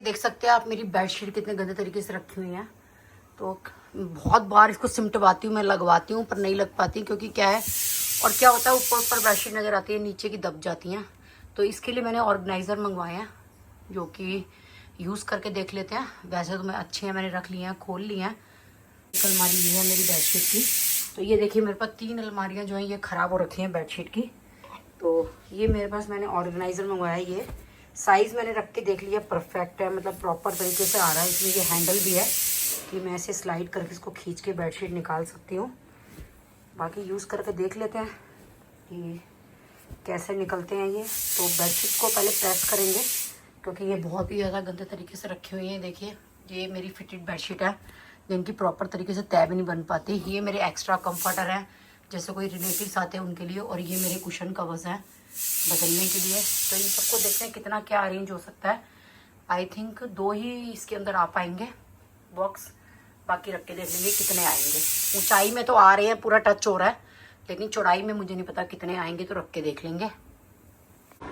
देख सकते हैं आप मेरी बेडशीट कितने गंदे तरीके से रखी हुई है। तो बहुत बार इसको सिमटवाती हूँ, मैं लगवाती हूँ पर नहीं लग पाती, क्योंकि क्या है और क्या होता है ऊपर ऊपर बेडशीट नज़र आती है, नीचे की दब जाती हैं। तो इसके लिए मैंने ऑर्गेनाइज़र मंगवाए हैं जो कि यूज़ करके देख लेते हैं। वैसे तो मैं अच्छे हैं, मैंने रख लिए हैं, खोल लिए हैं। एक अलमारी ये है मेरी बेडशीट की। तो ये देखिए मेरे पास 3 अलमारियाँ जो हैं ये ख़राब हो रखी हैं बेडशीट की। तो ये मेरे पास मैंने ऑर्गेनाइज़र मंगवाया है। ये साइज़ मैंने रख के देख लिया, परफेक्ट है, मतलब प्रॉपर तरीके से आ रहा है। इसमें ये हैंडल भी है कि मैं ऐसे स्लाइड करके इसको खींच के बेडशीट निकाल सकती हूँ। बाकी यूज़ करके देख लेते हैं कि कैसे निकलते हैं ये। तो बेडशीट को पहले प्रेस करेंगे क्योंकि ये बहुत ही ज़्यादा गंदे तरीके से रखी हुई हैं। देखिए ये मेरी फिटेड बेडशीट है जिनकी प्रॉपर तरीके से तय भी नहीं बन पाती। ये मेरे एक्स्ट्रा कंफर्टर हैं, जैसे कोई रिलेटिव्स आते हैं उनके लिए, और ये मेरे कुशन कवर्स हैं बदलने के लिए। तो इन सबको देखते हैं कितना क्या अरेंज हो सकता है। आई थिंक 2 ही इसके अंदर आ पाएंगे बॉक्स, बाकी रख के देख लेंगे कितने आएंगे। ऊंचाई में तो आ रहे हैं, पूरा टच हो रहा है, लेकिन चौड़ाई में मुझे नहीं पता कितने आएंगे, तो रख के देख लेंगे।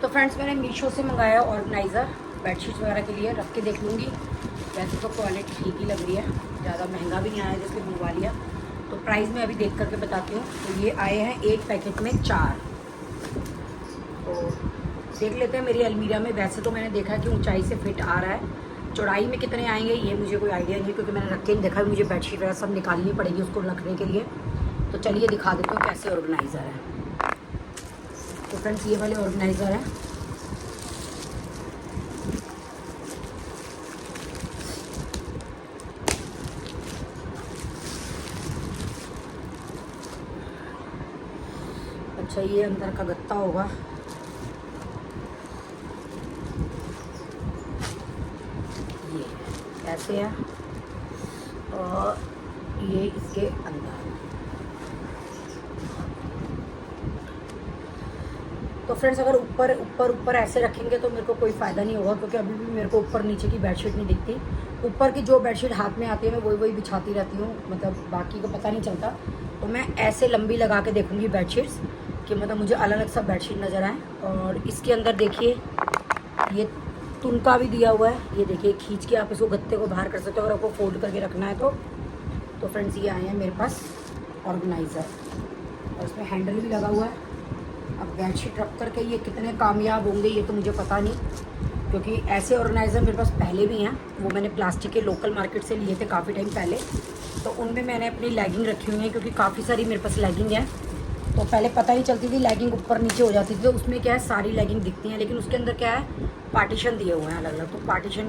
तो फ्रेंड्स मैंने मीशो से मंगाया ऑर्गेनाइज़र बेडशीट वगैरह के लिए, रख के देख लूँगी। वैसे तो क्वालिटी ठीक ही लग रही है, ज़्यादा महंगा भी नहीं आया जिसके मंगवा लिया। तो प्राइस मैं अभी देख करके बताती हूँ। तो ये आए हैं एक पैकेट में 4। तो देख लेते हैं मेरी अलमीरा में। वैसे तो मैंने देखा कि ऊंचाई से फिट आ रहा है, चौड़ाई में कितने आएंगे ये मुझे कोई आइडिया नहीं, क्योंकि मैंने रख के नहीं देखा। मुझे बेडशीट वगैरह सब निकालनी पड़ेगी उसको रखने के लिए। तो चलिए दिखा देता हूँ कैसे ऑर्गेनाइज़र है। तो फ्रेंड्स ये वाले ऑर्गेनाइज़र है। अच्छा ये अंदर का गत्ता होगा। ये ऐसे है और ये इसके अंदर। तो फ्रेंड्स अगर ऊपर ऊपर ऊपर ऐसे रखेंगे तो मेरे को कोई फ़ायदा नहीं होगा, क्योंकि अभी भी मेरे को ऊपर नीचे की बेडशीट नहीं दिखती। ऊपर की जो बेडशीट हाथ में आती है मैं वही बिछाती रहती हूँ, मतलब बाकी को पता नहीं चलता। तो मैं ऐसे लंबी लगा के देखूँगी बेडशीट्स कि मतलब मुझे अलग अलग सा बेडशीट नज़र आए। और इसके अंदर देखिए ये तुनका भी दिया हुआ है। ये देखिए खींच के आप इसको गत्ते को बाहर कर सकते हो अगर आपको फोल्ड करके रखना है तो। फ्रेंड्स ये आए हैं मेरे पास ऑर्गेनाइज़र, और इसमें हैंडल भी लगा हुआ है। अब बेडशीट रख करके ये कितने कामयाब होंगे ये तो मुझे पता नहीं, क्योंकि ऐसे ऑर्गेनाइज़र मेरे पास पहले भी हैं। वो मैंने प्लास्टिक के लोकल मार्केट से लिए थे काफ़ी टाइम पहले। तो उनमें मैंने अपनी लेगिंग रखी हुई है, क्योंकि काफ़ी सारी मेरे पास लेगिंग है। तो पहले पता नहीं चलती थी, लेगिंग ऊपर नीचे हो जाती थी। तो उसमें क्या है सारी लेगिंग दिखती हैं, लेकिन उसके अंदर क्या है पार्टीशन दिए हुए हैं अलग अलग। तो पार्टीशन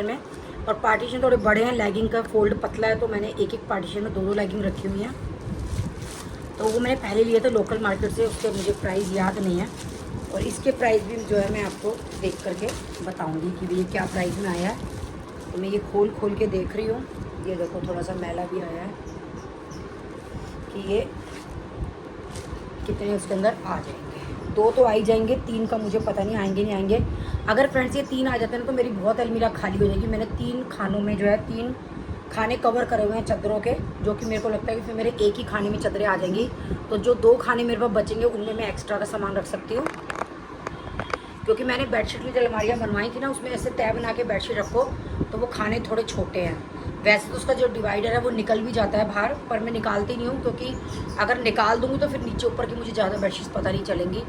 में और पार्टीशन थोड़े बड़े हैं, लेगिंग का फोल्ड पतला है, तो मैंने एक पार्टीशन में 2 लेगिंग रखी हुई हैं। तो वो मैंने पहले लिए थे लोकल मार्केट से, उसके मुझे प्राइस याद नहीं है। और इसके प्राइस भी जो है मैं आपको देख करके बताऊंगी कि ये क्या प्राइस में आया है। तो मैं ये खोल के देख रही हूँ। ये देखो थोड़ा सा मैला भी आया है कि ये कितने उसके अंदर आ जाएंगे। 2 तो आ ही जाएंगे, 3 का मुझे पता नहीं आएंगे नहीं आएंगे। अगर फ्रेंड्स ये 3 आ जाते हैं ना तो मेरी बहुत अलमीरा खाली हो जाएगी। मैंने 3 खानों में जो है 3 खाने कवर करे हुए हैं चादरों के, जो कि मेरे को लगता है कि फिर मेरे एक ही खाने में चादरें आ जाएंगी। तो जो 2 खाने मेरे पास बचेंगे उनमें मैं एक्स्ट्रा का सामान रख सकती हूँ, क्योंकि मैंने बेडशीट की जो अलमारियाँ बनवाई थी ना उसमें ऐसे तय बना के बेडशीट रखो तो वो खाने थोड़े छोटे हैं। वैसे तो उसका जो डिवाइडर है वो निकल भी जाता है बाहर, पर मैं निकालती नहीं हूँ, क्योंकि अगर निकाल दूँगी तो फिर नीचे ऊपर की मुझे ज़्यादा बेडशीट पता नहीं चलेंगी।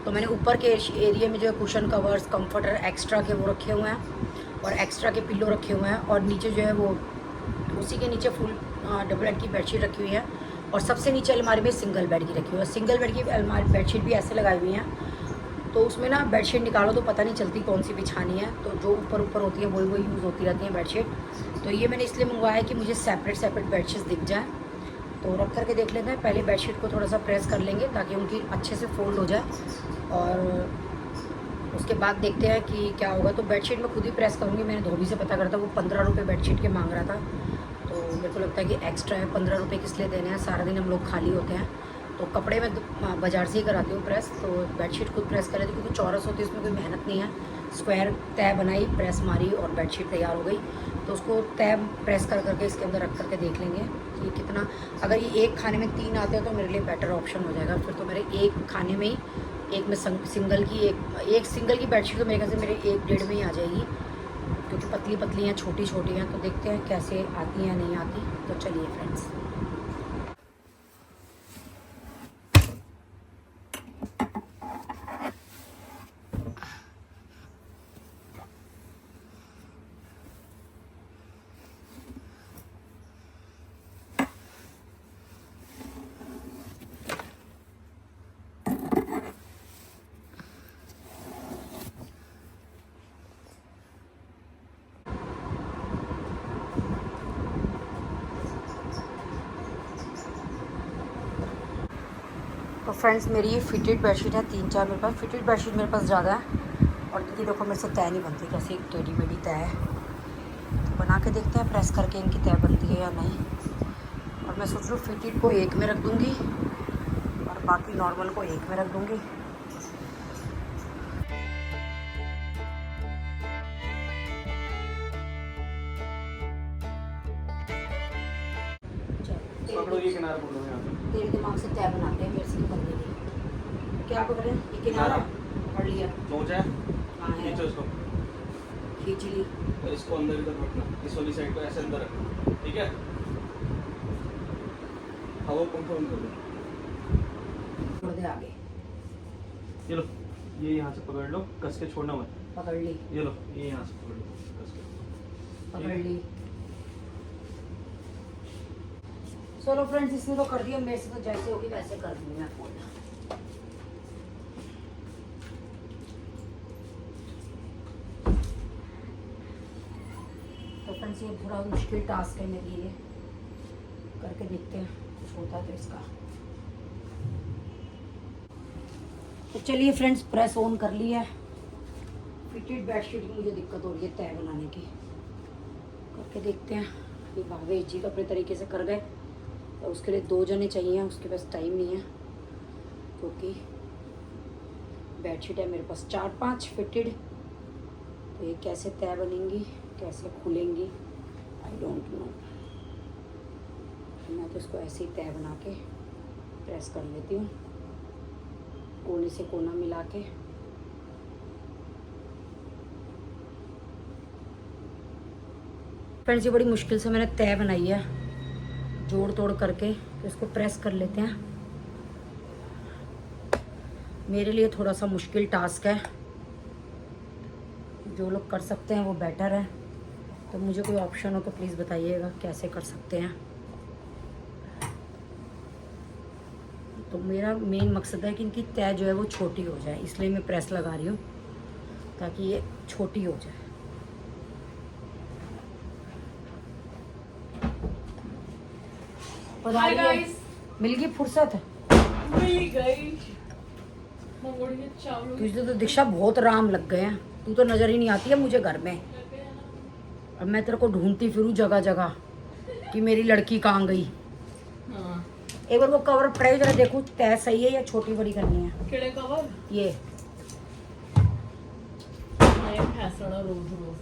तो मैंने ऊपर के एरिया में जो है कुशन कवर्स कंफर्टर एक्स्ट्रा के वो रखे हुए हैं, और एक्स्ट्रा के पिल्लो रखे हुए हैं, और नीचे जो है वो उसी के नीचे फुल डबल बेड की बेडशीट रखी हुई है। और सबसे नीचे अलमारी में सिंगल बेड की रखी हुई है। सिंगल बेड की अलमारी बेडशीट भी ऐसे लगाई हुई हैं, तो उसमें ना बेडशीट निकालो तो पता नहीं चलती कौन सी बिछानी है। तो जो ऊपर होती है वही यूज़ होती रहती है बेडशीट। तो ये मैंने इसलिए मंगवाया है कि मुझे सेपरेट बेडशीट दिख जाए। तो रख करके देख लेते हैं। पहले बेडशीट को थोड़ा सा प्रेस कर लेंगे ताकि उनकी अच्छे से फोल्ड हो जाए, और उसके बाद देखते हैं कि क्या होगा। तो बेडशीट मैं खुद ही प्रेस करूँगी। मैंने धोबी से पता करता, वो 15 रुपये बेडशीट के मांग रहा था। तो मेरे को लगता है कि एक्स्ट्रा है, 15 रुपये किस लिए देने हैं, सारा दिन हम लोग खाली होते हैं। तो कपड़े में बाज़ार से ही कराती हूँ प्रेस। तो बेडशीट खुद प्रेस कर लेती हूँ, क्योंकि चौरस होती है, उसमें कोई मेहनत नहीं है। स्क्वायर तय बनाई, प्रेस मारी और बेडशीट तैयार हो गई। तो उसको तय प्रेस कर करके इसके अंदर रख करके देख लेंगे कि कितना। अगर ये एक खाने में 3 आते हैं तो मेरे लिए बेटर ऑप्शन हो जाएगा। फिर तो मेरे एक खाने में ही एक में सिंगल की एक सिंगल की बेडशीट तो मेरे ख्याल से मेरे 1 डेढ़ में ही आ जाएगी, क्योंकि पतली पतली हैं, छोटी छोटी हैं, तो देखते हैं कैसे आती हैं नहीं आती। तो चलिए फ्रेंड्स, तो फ्रेंड्स मेरी ये फिटेड बेडशीट है, 3-4 मेरे पास फिटेड बेडशीट मेरे पास ज़्यादा है। और ये देखो मेरे से तय नहीं बनती, कैसे एक टेढ़ी मेढ़ी तय है। तो बना के देखते हैं प्रेस करके इनकी तय बनती है या नहीं। और मैं सोच रही हूँ फिटेड को एक में रख दूँगी और बाकी नॉर्मल को एक में रख दूँगी। पकड़ो ये किनारा पकड़ो यहाँ पे। तेरे दिमाग से तय बनाते हैं, मेरे से तो बनने नहीं। क्या पकड़े? ये किनारा पकड़ लिया। पहुँचा है? हाँ है, खींचो इसको खींच ली। और इसको अंदर इधर रखना, इस वाली साइड को ऐसे अंदर रखना, ठीक है? हवा पंखा बंद कर दो। छोड़ दे आगे। ये लो, ये यहाँ से पकड़ लो, कस के छोड़ना मत। पकड़ ली, ये लो, ये यहाँ से पकड़ लो, कस के। पकड़ ली। चलो फ्रेंड्स, इसने तो कर दिया, मेरे से तो जैसे होगी वैसे कर दूंगी मैं फोन। तो फ्रेंड्स ये थोड़ा मुश्किल टास्क है मेरे लिए, करके देखते हैं कुछ होता है तो इसका। तो चलिए फ्रेंड्स, प्रेस ऑन कर लिया है। फिटेड बेडशीट की मुझे दिक्कत हो रही है तय बनाने की, करके देखते हैं। ये भावेश जी तो अपने तरीके से कर गए, तो उसके लिए 2 जने चाहिए, उसके पास टाइम नहीं है क्योंकि बेडशीट है मेरे पास 4-5 फिटेड। तो ये कैसे तय बनेंगी, कैसे खुलेंगी, आई डोंट नो। मैं तो इसको ऐसे ही तय बना के प्रेस कर लेती हूँ, कोने से कोना मिला के। फ्रेंड्स ये बड़ी मुश्किल से मैंने तय बनाई है, जोड़ तोड़ करके। तो इसको प्रेस कर लेते हैं। मेरे लिए थोड़ा सा मुश्किल टास्क है, जो लोग कर सकते हैं वो बेटर है। तो मुझे कोई ऑप्शन हो तो प्लीज़ बताइएगा कैसे कर सकते हैं। तो मेरा मेन मकसद है कि इनकी तय जो है वो छोटी हो जाए, इसलिए मैं प्रेस लगा रही हूँ ताकि ये छोटी हो जाए। मिल गई फुर्सत? मिल गई। तुझे तो दीक्षा बहुत राम लग गए हैं, तू तो नजर ही नहीं आती है मुझे घर में। अब मैं तेरे को ढूंढती फिरूं जगह जगह कि मेरी लड़की कहाँ गई। हाँ। एक बार वो कवर पड़े जरा देखूं तय सही है या छोटी बड़ी करनी है। केड़े कवर? ये मैं फैसला रोज रोज।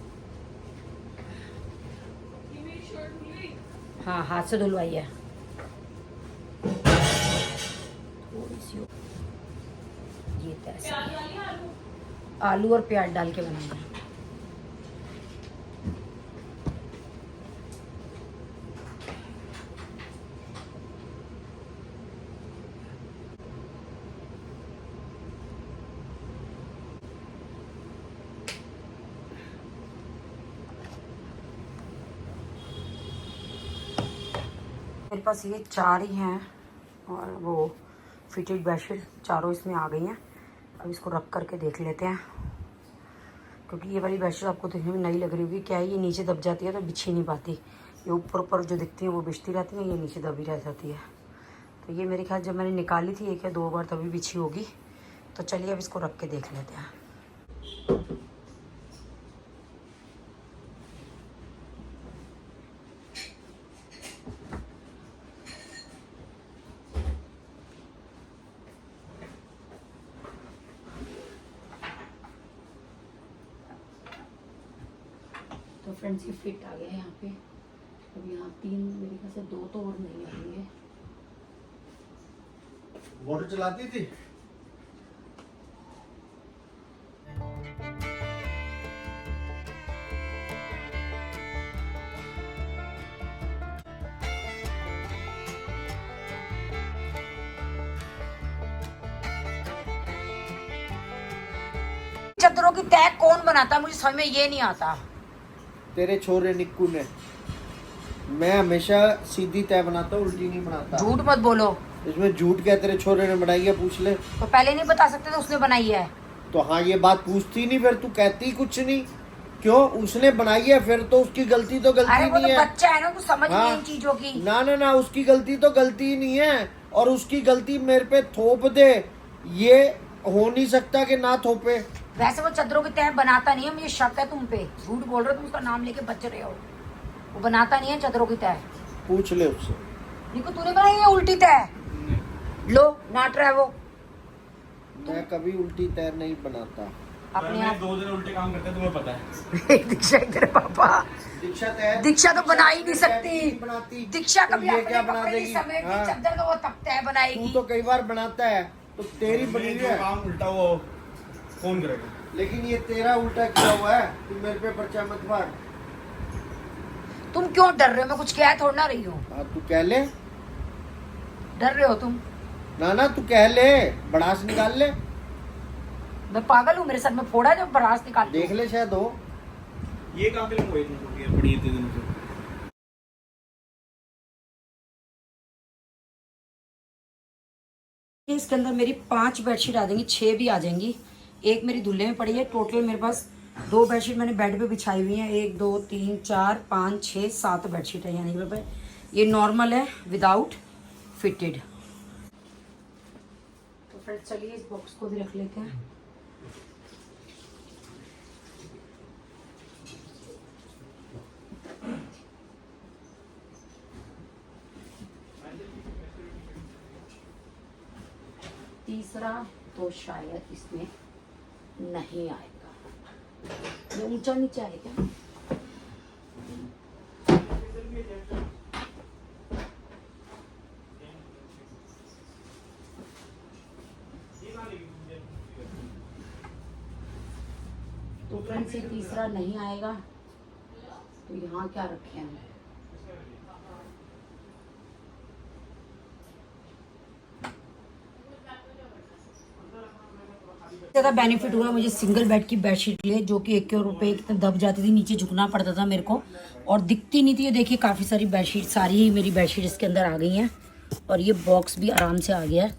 ये मेरी शर्ट भूल गई। हाँ हाथ से धुलवाई है। थोड़ी सी ये तय सही प्याज है। डाली आलू? आलू और प्याज डाल के बनाना है। मेरे पास ये 4 ही हैं और वो फिटेड बेडशीट चारों इसमें आ गई हैं। अब इसको रख करके देख लेते हैं, क्योंकि ये वाली बेडशीट आपको देखने में नई लग रही होगी। क्या है, ये नीचे दब जाती है तो बिछी नहीं पाती। ये ऊपर ऊपर जो दिखती हैं वो बिछती रहती हैं, ये नीचे दबी रह जाती है। तो ये मेरे ख्याल जब मैंने निकाली थी 1 या 2 बार तभी बिछी होगी। तो चलिए अब इसको रख के देख लेते हैं। तो फ्रेंड्स ये फिट आ गया है यहाँ पे। अब यहाँ 3 मेरे ख्याल से 2 तो और नहीं आएंगे। मोटर चलाती थी। चद्दरों की तह कौन बनाता है, मुझे समझ में ये नहीं आता। तेरे छोरे निक्कू ने। मैं हमेशा सीधी तय बनाता हूँ, उल्टी नहीं बनाता। झूठ मत बोलो। इसमें झूठ क्या, तेरे छोरे ने बनाई है, पूछ ले। तो पहले नहीं बता सकते थे उसने बनाई है? तो हाँ, ये बात पूछती नहीं, फिर तू कहती कुछ नहीं क्यों? उसने बनाई है, फिर तो उसकी गलती तो गलती अरे वो नहीं तो है। बच्चा है ना, कुछ समझ नहीं हाँ। इन चीजों की। ना ना ना, उसकी गलती तो गलती ही नहीं है, और उसकी गलती मेरे पे थोप दे, ये हो नहीं सकता कि ना थोपे। वैसे वो चद्दरों की तह बनाता नहीं है, मुझे शक है तुम पे। झूठ बोल रहे हो तुम, उसका नाम लेके बच रहे हो। वो बनाता नहीं है चद्दरों की तह। पूछ ले उससे। निको तूने बनाई है उल्टी तह? लो नाट रहा है वो। मैं कभी उल्टी तय नहीं बनाता। अपने आप 2 दिन उल्टे काम करते हैं, तुम्हें पता है। दीक्षा तेरे पापा। दीक्षा तय, दीक्षा तो बना ही नहीं तय सकती। नहीं बनाती। दीक्षा तो कभी ये अपने क्या बना कपड़े नहीं देगी? समेटती, हाँ। चद्दर का वो तब तह तू बनाएगी। तो कई बार बनाता है, तो तेरी बनी हुई जो है। काम उल्टा वो कौन करेगा? लेकिन ये तेरा उल्टा किया हुआ है, तू मेरे पे पर्चा मत मार। तुम क्यों डर रहे हो? मैं कुछ कह थोड़ा ना रही हूँ। हाँ, तू कह ले। डर रहे हो तुम? ना ना, तू कह ले, बड़ास निकाल ले। मैं पागल हूँ? मेरे सर में फोड़ा है जब बरास निकाल देख ले, शायद हो। ये कहाँ फिल्म हुई तुमको पड़ी इतने दिनों से? इसके अंदर मेरी 5 बेडशीट आ जाएंगी, 6 भी आ जाएंगी। एक मेरी धुल्ले में पड़ी है। टोटल मेरे पास 2 बेडशीट मैंने बेड पे बिछाई हुई हैं। 1 2 3 4 5 6 7 बेडशीट है, यानी कि मेरे पास ये नॉर्मल है विदाउट फिटेड। तो फ्रेंड्स चलिए इस बॉक्स को भी रख लेते हैं। तीसरा तो शायद इसमें नहीं आएगा, ये ऊंचा नीचे आएगा। तो फ्रेंड्स ये तीसरा नहीं आएगा। तो यहाँ क्या रखे हैं? ज़्यादा बेनिफिट हुआ मुझे सिंगल बेड की बेडशीट लिए, जो कि 1 रुपये की दब जाती थी, नीचे झुकना पड़ता था मेरे को और दिखती नहीं थी। ये देखिए काफ़ी सारी बेडशीट, सारी ही मेरी बेडशीट इसके अंदर आ गई हैं और ये बॉक्स भी आराम से आ गया है।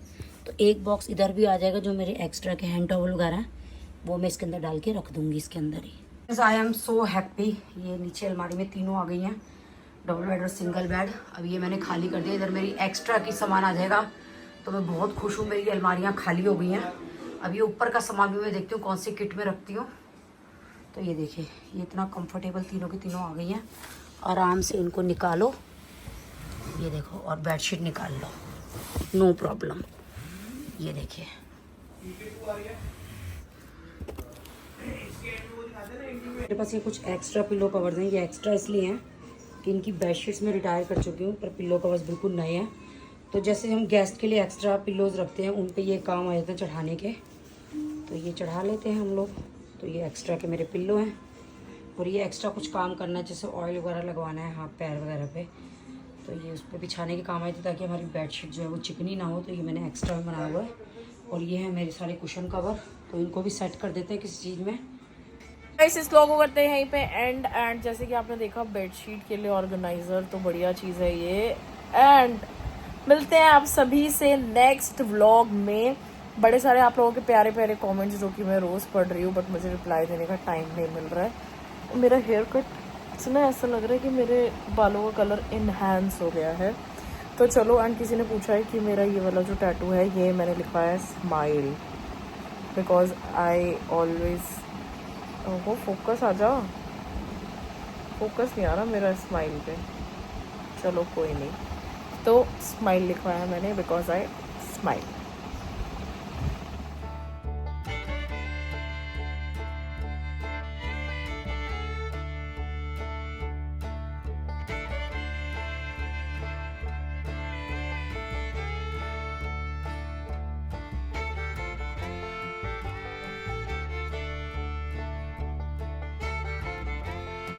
तो एक बॉक्स इधर भी आ जाएगा, जो मेरे एक्स्ट्रा के हैंड टॉवल वगैरह हैं वो मैं इसके अंदर डाल के रख दूँगी इसके अंदर ही। I am so happy. ये नीचे अलमारी में तीनों आ गई हैं, डबल बेड और सिंगल बेड। अब ये मैंने खाली कर दिया, इधर मेरी एक्स्ट्रा की सामान आ जाएगा। तो मैं बहुत खुश हूँ, मेरी अलमारियाँ खाली हो गई हैं। अब ये ऊपर का सामान भी मैं देखती हूँ कौन सी किट में रखती हूँ। तो ये देखिए, ये इतना कंफर्टेबल तीनों की तीनों आ गई हैं। आराम से इनको निकालो, ये देखो, और बेडशीट निकाल लो, नो प्रॉब्लम। ये देखिए, मेरे पास ये कुछ एक्स्ट्रा पिलो कवर्स हैं। ये एक्स्ट्रा इसलिए हैं कि इनकी बेडशीट्स में रिटायर कर चुकी हूँ, पर पिलो कवर्स बिल्कुल नए हैं। तो जैसे हम गेस्ट के लिए एक्स्ट्रा पिल्लोज रखते हैं, उन पे ये काम आ जाते हैं चढ़ाने के, तो ये चढ़ा लेते हैं हम लोग। तो ये एक्स्ट्रा के मेरे पिल्लो हैं। और ये एक्स्ट्रा कुछ काम करना है, जैसे ऑयल वगैरह लगवाना है हाथ पैर वगैरह पे, तो ये उस पर बिछाने के काम आए थे, ताकि हमारी बेडशीट जो है वो चिकनी ना हो। तो ये मैंने एक्स्ट्रा में बनाया हुआ है। और ये है मेरे सारे कुशन कवर, तो इनको भी सेट कर देते हैं किसी चीज़ में। इस व्लॉग को करते हैं यहीं पे एंड जैसे कि आपने देखा बेडशीट के लिए ऑर्गेनाइजर तो बढ़िया चीज़ है ये। एंड मिलते हैं आप सभी से नेक्स्ट व्लॉग में। बड़े सारे आप लोगों के प्यारे प्यारे कमेंट्स जो कि मैं रोज़ पढ़ रही हूँ, बट मुझे रिप्लाई देने का टाइम नहीं मिल रहा है। मेरा हेयर कट से ना ऐसा लग रहा है कि मेरे बालों का कलर इन्हांस हो गया है। तो चलो, एंड किसी ने पूछा है कि मेरा ये वाला जो टैटू है, ये मैंने लिखवाया है स्माइल, बिकॉज आई ऑलवेज, वो फोकस आ जा, फोकस नहीं आ रहा मेरा स्माइल पे। चलो कोई नहीं, तो स्माइल लिखवाया मैंने बिकॉज आई स्माइल।